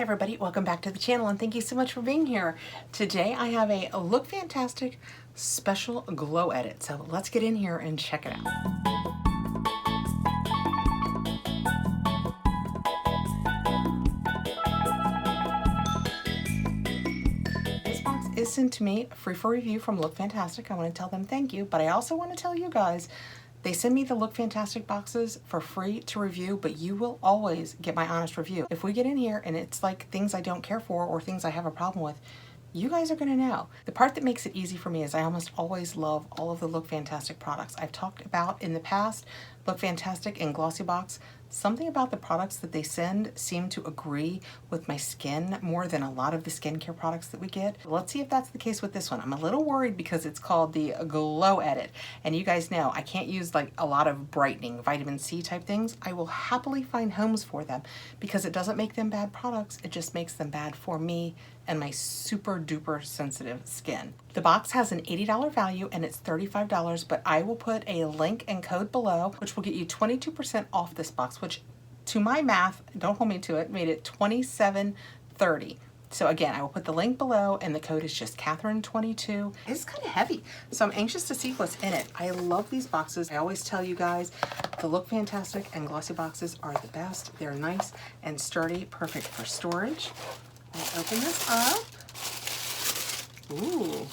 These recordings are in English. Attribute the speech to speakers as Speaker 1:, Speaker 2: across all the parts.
Speaker 1: Hi everybody, welcome back to the channel and thank you so much for being here. Today I have a Look Fantastic special glow edit, so let's get in here and check it out. This box is sent to me free for review from Look Fantastic. I want to tell them thank you, but I also want to tell you guys they send me the Look Fantastic boxes for free to review, but you will always get my honest review. If we get in here and it's like things I don't care for or things I have a problem with, you guys are gonna know. The part that makes it easy for me is I almost always love all of the Look Fantastic products. I've talked about in the past, Look Fantastic and GlossyBox. Something about the products that they send seem to agree with my skin more than a lot of the skincare products that we get. Let's see if that's the case with this one. I'm a little worried because it's called the Glow Edit. And you guys know I can't use like a lot of brightening, vitamin C type things. I will happily find homes for them because it doesn't make them bad products. It just makes them bad for me and my super duper sensitive skin. The box has an $80 value and it's $35, but I will put a link and code below, which will get you 22% off this box, which to my math, don't hold me to it, made it $27.30. So again, I will put the link below and the code is just Kathrin22. It's kind of heavy, so I'm anxious to see what's in it. I love these boxes. I always tell you guys, the Look Fantastic and Glossy boxes are the best. They're nice and sturdy, perfect for storage. I'll open this up. Ooh,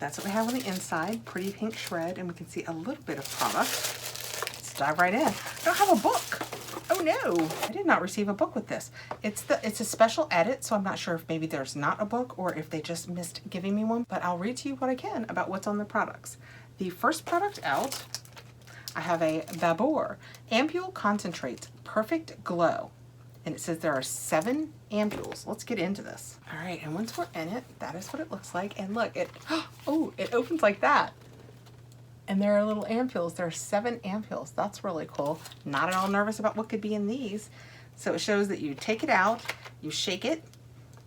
Speaker 1: that's what we have on the inside. Pretty pink shred, and we can see a little bit of product. Let's dive right in. I don't have a book. Oh no, I did not receive a book with this. It's a special edit, so I'm not sure if maybe there's not a book or if they just missed giving me one, but I'll read to you what I can about what's on the products. The first product out, I have a Barbor Ampoule Concentrates Perfect Glow. And it says there are 7 ampoules. Let's get into this. All right, and once we're in it, that is what it looks like. And look, it opens like that. And there are little ampoules. There are 7 ampoules. That's really cool. Not at all nervous about what could be in these. So it shows that you take it out, you shake it.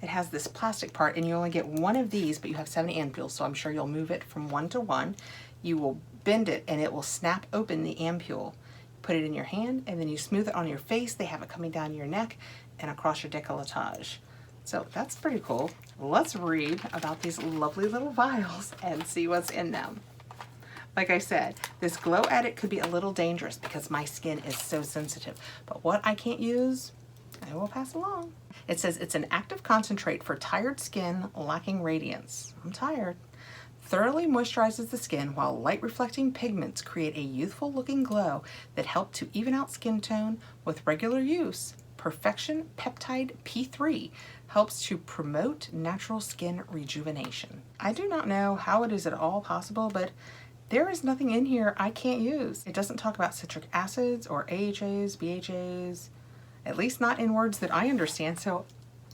Speaker 1: It has this plastic part, and you only get 1 of these, but you have 7 ampoules, so I'm sure you'll move it from 1 to 1. You will bend it, and it will snap open the ampoule. Put it in your hand and then you smooth it on your face. They have it coming down your neck and across your décolletage. So that's pretty cool. Let's read about these lovely little vials and see what's in them. Like I said, this glow edit could be a little dangerous because my skin is so sensitive, but what I can't use, I will pass along. It says it's an active concentrate for tired skin lacking radiance. I'm tired. Thoroughly moisturizes the skin while light reflecting pigments create a youthful looking glow that help to even out skin tone with regular use. Perfection Peptide P3 helps to promote natural skin rejuvenation. I do not know how it is at all possible, but there is nothing in here I can't use. It doesn't talk about citric acids or AHAs, BHAs, at least not in words that I understand, so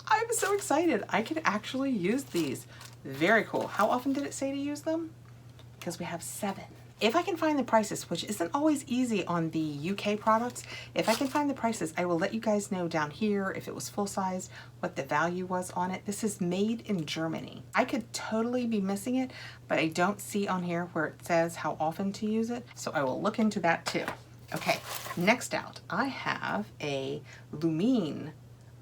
Speaker 1: I'm so excited. I can actually use these. Very cool. How often did it say to use them? Because we have 7. If I can find the prices, which isn't always easy on the UK products, if I can find the prices, I will let you guys know down here if it was full size, what the value was on it. This is made in Germany. I could totally be missing it, but I don't see on here where it says how often to use it, so I will look into that too. Okay, next out, I have a Lumine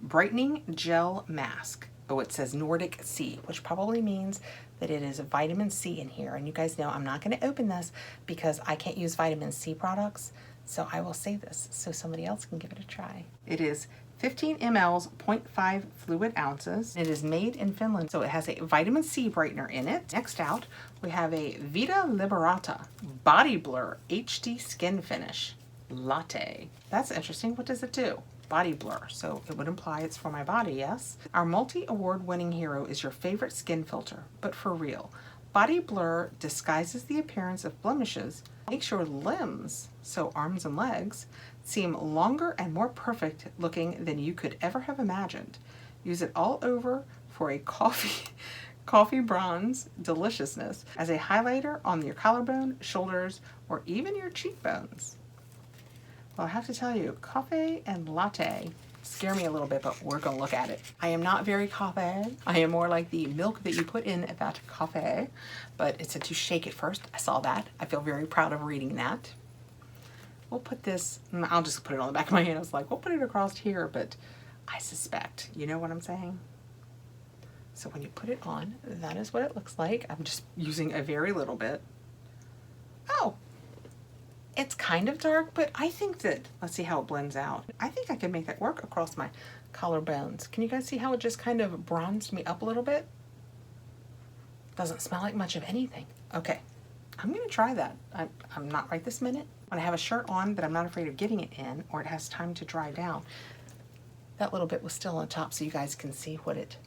Speaker 1: Brightening Gel Mask. Oh, it says Nordic Sea, which probably means that it is a vitamin C in here. And you guys know I'm not going to open this because I can't use vitamin C products. So I will save this so somebody else can give it a try. It is 15 mLs, 0.5 fluid ounces. It is made in Finland, so it has a vitamin C brightener in it. Next out, we have a Vita Liberata Body Blur HD Skin Finish Latte. That's interesting. What does it do? Body blur, so it would imply it's for my body, yes? Our multi-award winning hero is your favorite skin filter, but for real. Body blur disguises the appearance of blemishes, makes your limbs, so arms and legs, seem longer and more perfect looking than you could ever have imagined. Use it all over for a coffee bronze deliciousness as a highlighter on your collarbone, shoulders, or even your cheekbones. Well, I have to tell you, coffee and latte scare me a little bit, but we're gonna look at it. I am not very coffee. I am more like the milk that you put in that coffee, but it said to shake it first. I saw that. I feel very proud of reading that. We'll put this, I'll just put it on the back of my hand. I was like, we'll put it across here, but I suspect. You know what I'm saying? So when you put it on, that is what it looks like. I'm just using a very little bit. Oh, it's kind of dark, but I think that, let's see how it blends out. I think I can make that work across my collarbones. Can you guys see how it just kind of bronzed me up a little bit? Doesn't smell like much of anything. Okay, I'm gonna try that. I'm not right this minute. When I have a shirt on that I'm not afraid of getting it in, or it has time to dry down, that little bit was still on top so you guys can see what it,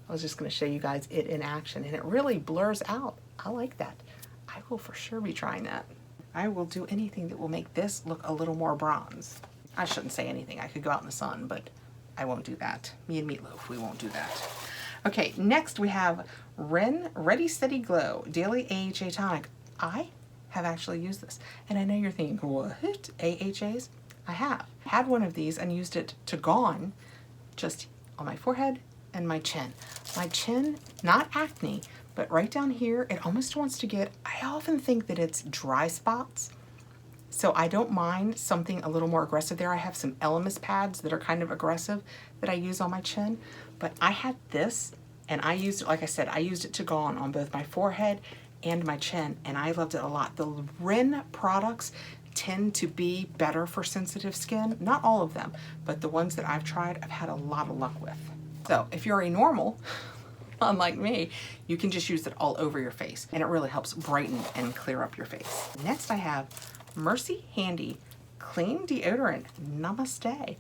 Speaker 1: I was just gonna show you guys it in action, and it really blurs out. I like that. I will for sure be trying that. I will do anything that will make this look a little more bronze. I shouldn't say anything. I could go out in the sun, but I won't do that. Me and Meatloaf, we won't do that. Okay, next we have Ren Ready Steady Glow Daily AHA Tonic. I have actually used this, and I know you're thinking, what? AHAs? I have. Had one of these and used it to gone just on my forehead and my chin. My chin, not acne, but right down here, it almost wants to get, I often think that it's dry spots. So I don't mind something a little more aggressive there. I have some Elemis pads that are kind of aggressive that I use on my chin, but I had this and I used it, like I said, I used it to go on both my forehead and my chin, and I loved it a lot. The Ren products tend to be better for sensitive skin. Not all of them, but the ones that I've tried, I've had a lot of luck with. So if you're a normal, unlike me, you can just use it all over your face, and it really helps brighten and clear up your face. Next I have Mercy Handy Clean Deodorant Namaste.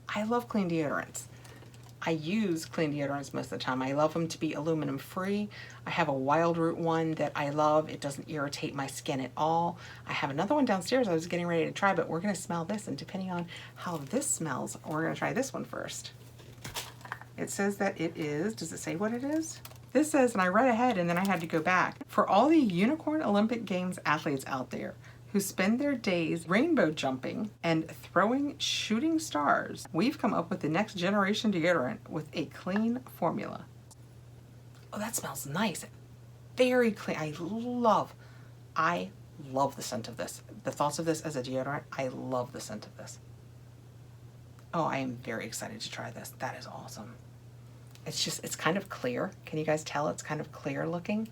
Speaker 1: I love clean deodorants. I use clean deodorants most of the time. I love them to be aluminum free. I have a Wild Root one that I love. It doesn't irritate my skin at all. I have another one downstairs I was getting ready to try, but we're gonna smell this, and depending on how this smells, we're gonna try this one first. It says that it is, does it say what it is? This says, and I read ahead and then I had to go back, for all the Unicorn Olympic Games athletes out there who spend their days rainbow jumping and throwing shooting stars, we've come up with the next generation deodorant with a clean formula. Oh, that smells nice. Very clean. I love the scent of this. The thoughts of this as a deodorant, I love the scent of this. Oh, I am very excited to try this. That is awesome. It's kind of clear. Can you guys tell it's kind of clear looking?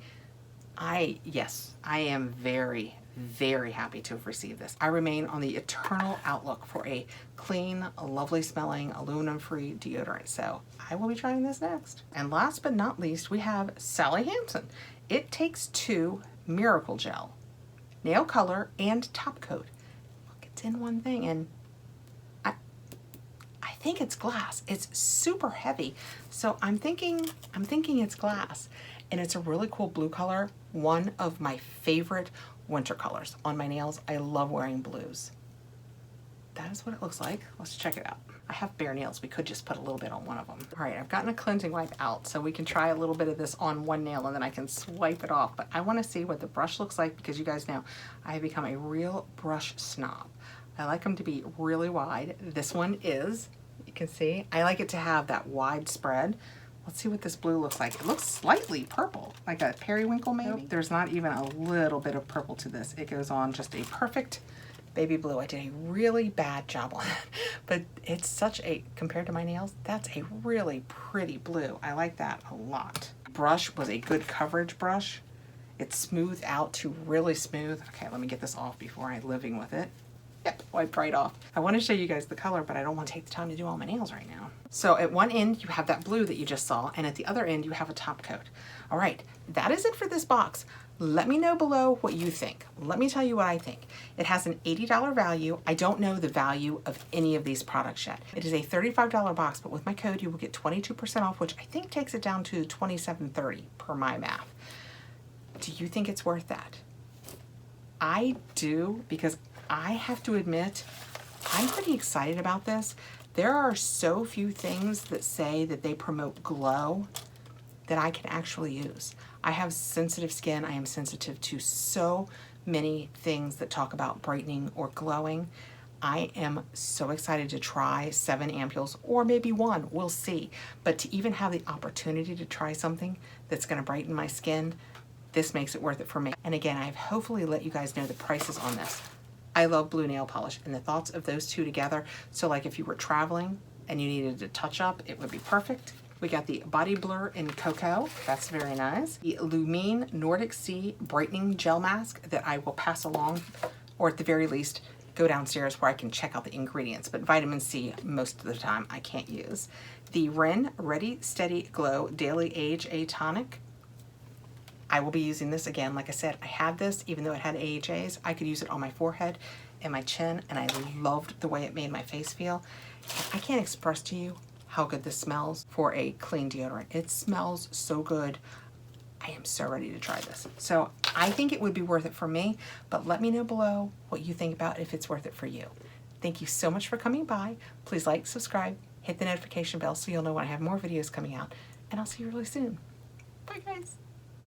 Speaker 1: Yes, I am very, very happy to have received this. I remain on the eternal outlook for a clean, lovely smelling, aluminum-free deodorant. So I will be trying this next. And last but not least, we have Sally Hansen. It Takes Two Miracle Gel, nail color and top coat. Look, it's in one thing, and I think it's glass. It's super heavy, so I'm thinking it's glass, and it's a really cool blue color. One of my favorite winter colors on my nails. I love wearing blues. That is what it looks like. Let's check it out. I have bare nails. We could just put a little bit on one of them. All right, I've gotten a cleansing wipe out, so we can try a little bit of this on one nail and then I can swipe it off. But I want to see what the brush looks like, because you guys know I have become a real brush snob. I like them to be really wide. This one is, you can see, I like it to have that wide spread. Let's see what this blue looks like. It looks slightly purple, like a periwinkle maybe. Nope, there's not even a little bit of purple to this. It goes on just a perfect baby blue. I did a really bad job on it, but it's such a, compared to my nails, that's a really pretty blue. I like that a lot. Brush was a good coverage brush. It's smoothed out to really smooth. Okay, let me get this off before I'm living with it. Yep, wiped right off. I want to show you guys the color, but I don't want to take the time to do all my nails right now. So at one end, you have that blue that you just saw, and at the other end, you have a top coat. All right, that is it for this box. Let me know below what you think. Let me tell you what I think. It has an $80 value. I don't know the value of any of these products yet. It is a $35 box, but with my code, you will get 22% off, which I think takes it down to $27.30 per my math. Do you think it's worth that? I do, because I have to admit, I'm pretty excited about this. There are so few things that say that they promote glow that I can actually use. I have sensitive skin. I am sensitive to so many things that talk about brightening or glowing. I am so excited to try 7 ampoules, or maybe 1, we'll see. But to even have the opportunity to try something that's gonna brighten my skin, this makes it worth it for me. And again, I've hopefully let you guys know the prices on this. I love blue nail polish, and the thoughts of those two together, so like if you were traveling and you needed to touch up, it would be perfect. We got the Body Blur in Cocoa. That's very nice. The Lumine Nordic Sea Brightening Gel Mask that I will pass along, or at the very least, go downstairs where I can check out the ingredients. But vitamin C, most of the time, I can't use. The Ren Ready Steady Glow Daily Age A Tonic. I will be using this again. Like I said, I had this, even though it had AHAs. I could use it on my forehead and my chin, and I loved the way it made my face feel. I can't express to you how good this smells for a clean deodorant. It smells so good. I am so ready to try this. So I think it would be worth it for me, but let me know below what you think about if it's worth it for you. Thank you so much for coming by. Please like, subscribe, hit the notification bell so you'll know when I have more videos coming out, and I'll see you really soon. Bye guys.